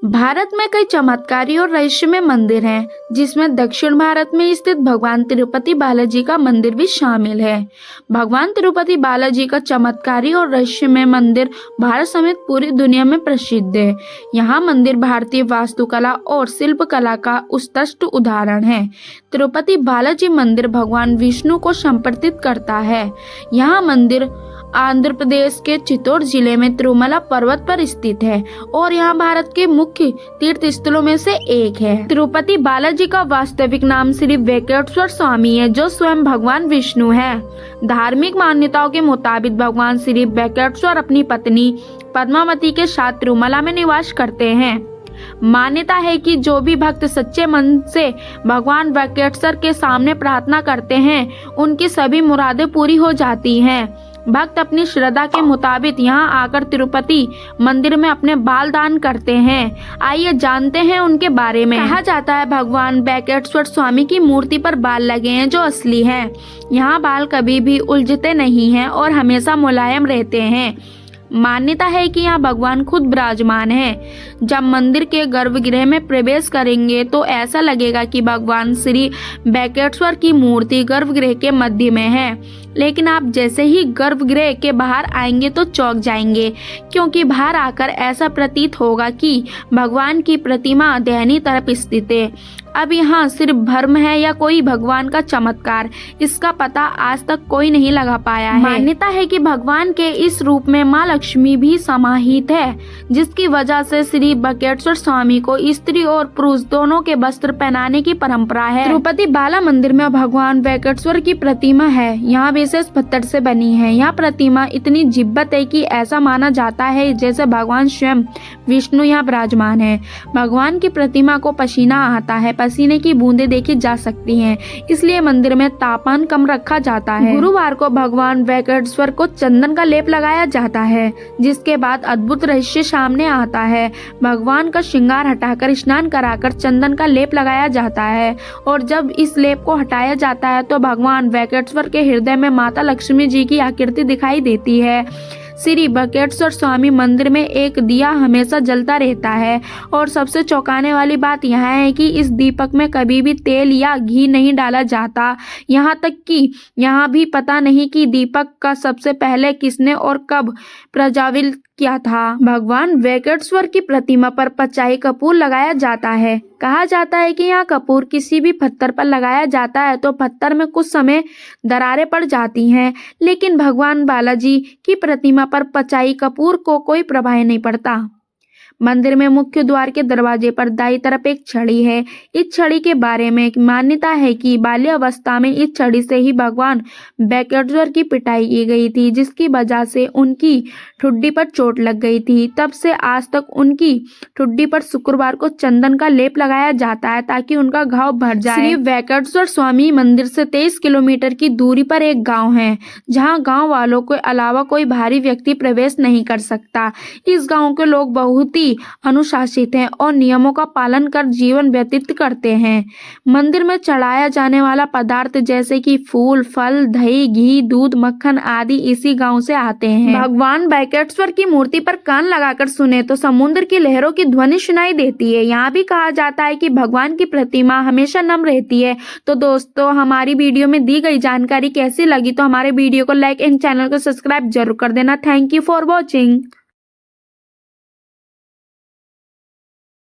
भारत में कई चमत्कारी और रहस्यमय मंदिर हैं, जिसमें दक्षिण भारत में स्थित भगवान तिरुपति बालाजी का मंदिर भी शामिल है। भगवान तिरुपति बालाजी का चमत्कारी और रहस्यमय मंदिर भारत समेत पूरी दुनिया में प्रसिद्ध है। यहाँ मंदिर भारतीय वास्तुकला और शिल्पकला का उत्कृष्ट उदाहरण है। तिरुपति बालाजी मंदिर भगवान विष्णु को समर्पित करता है। यहाँ मंदिर आंध्र प्रदेश के चित्तौड़ जिले में तिरुमला पर्वत पर स्थित है और यहाँ भारत के मुख्य तीर्थ स्थलों में से एक है। तिरुपति बालाजी का वास्तविक नाम श्री वेंकटेश्वर स्वामी है, जो स्वयं भगवान विष्णु है। धार्मिक मान्यताओं के मुताबिक भगवान श्री वेंकटेश्वर अपनी पत्नी पद्मावती के साथ तिरुमला में निवास करते हैं। मान्यता है कि जो भी भक्त सच्चे मन से भगवान वेंकटेश्वर के सामने प्रार्थना करते हैं, उनकी सभी मुरादें पूरी हो जाती हैं। भक्त अपनी श्रद्धा के मुताबिक यहाँ आकर तिरुपति मंदिर में अपने बाल दान करते हैं। आइए जानते हैं उनके बारे में। कहा जाता है भगवान वेंकटेश्वर स्वामी की मूर्ति पर बाल लगे हैं जो असली हैं। यहाँ बाल कभी भी उलझते नहीं हैं और हमेशा मुलायम रहते हैं। मान्यता है कि यहाँ भगवान खुद विराजमान है। जब मंदिर के गर्भगृह में प्रवेश करेंगे तो ऐसा लगेगा कि भगवान श्री वेंकटेश्वर की मूर्ति गर्भगृह के मध्य में है, लेकिन आप जैसे ही गर्भगृह के बाहर आएंगे तो चौंक जाएंगे, क्योंकि बाहर आकर ऐसा प्रतीत होगा कि भगवान की प्रतिमा दाहिनी तरफ स्थित है। अब यहाँ सिर्फ भ्रम है या कोई भगवान का चमत्कार, इसका पता आज तक कोई नहीं लगा पाया है। मान्यता है कि भगवान के इस रूप में माँ लक्ष्मी भी समाहित है, जिसकी वजह से श्री वेंकटेश्वर स्वामी को स्त्री और पुरुष दोनों के वस्त्र पहनाने की परंपरा है। तिरुपति बाला मंदिर में भगवान वेंकटेश्वर की प्रतिमा है। यहाँ विशेष पत्थर से बनी है। यह प्रतिमा इतनी जिब्बत है कि ऐसा माना जाता है जैसे भगवान स्वयं विष्णु यहाँ विराजमान है। भगवान की प्रतिमा को पसीना आता है, पसीने की बूंदें देखी जा सकती हैं, इसलिए मंदिर में तापमान कम रखा जाता है। गुरुवार को भगवान वेंकटेश्वर को चंदन का लेप लगाया जाता है, जिसके बाद अद्भुत रहस्य सामने आता है। भगवान का श्रृंगार हटाकर स्नान कराकर चंदन का लेप लगाया जाता है और जब इस लेप को हटाया जाता है तो भगवान वेंकटेश्वर के हृदय में माता लक्ष्मी जी की आकृति दिखाई देती है। श्री वेंकटेश्वर स्वामी मंदिर में एक दिया हमेशा जलता रहता है और सबसे चौंकाने वाली बात यह है कि इस दीपक में कभी भी तेल या घी नहीं डाला जाता। यहाँ तक कि यहाँ भी पता नहीं कि दीपक का सबसे पहले किसने और कब प्रज्वलित किया था। भगवान वेंकटेश्वर की प्रतिमा पर पचाई कपूर लगाया जाता है। कहा जाता है कि यहाँ कपूर किसी भी पत्थर पर लगाया जाता है तो पत्थर में कुछ समय दरारें पड़ जाती हैं, लेकिन भगवान बालाजी की प्रतिमा पर पचाई कपूर को कोई प्रभाव नहीं पड़ता। मंदिर में मुख्य द्वार के दरवाजे पर दाईं तरफ एक छड़ी है। इस छड़ी के बारे में एक मान्यता है कि बाल्यावस्था में इस छड़ी से ही भगवान वेंकटेश्वर की पिटाई की गई थी, जिसकी वजह से उनकी ठुड्डी पर चोट लग गई थी। तब से आज तक उनकी ठुड्डी पर शुक्रवार को चंदन का लेप लगाया जाता है ताकि उनका घाव भर जाए। श्री वेंकटेश्वर स्वामी मंदिर से 23 किलोमीटर की दूरी पर एक गाँव है, जहाँ गाँव वालों के अलावा कोई बाहरी व्यक्ति प्रवेश नहीं कर सकता। इस गाँव के लोग बहुत ही अनुशासित हैं और नियमों का पालन कर जीवन व्यतीत करते हैं। मंदिर में चढ़ाया जाने वाला पदार्थ जैसे कि फूल, फल, दही, घी, दूध, मक्खन आदि इसी गांव से आते हैं। भगवान वेंकटेश्वर की मूर्ति पर कान लगाकर सुने तो समुद्र की लहरों की ध्वनि सुनाई देती है। यहाँ भी कहा जाता है कि भगवान की प्रतिमा हमेशा नम रहती है। तो दोस्तों, हमारी वीडियो में दी गई जानकारी कैसी लगी तो हमारे वीडियो को लाइक एंड चैनल को सब्सक्राइब जरूर कर देना। Thank you for watching.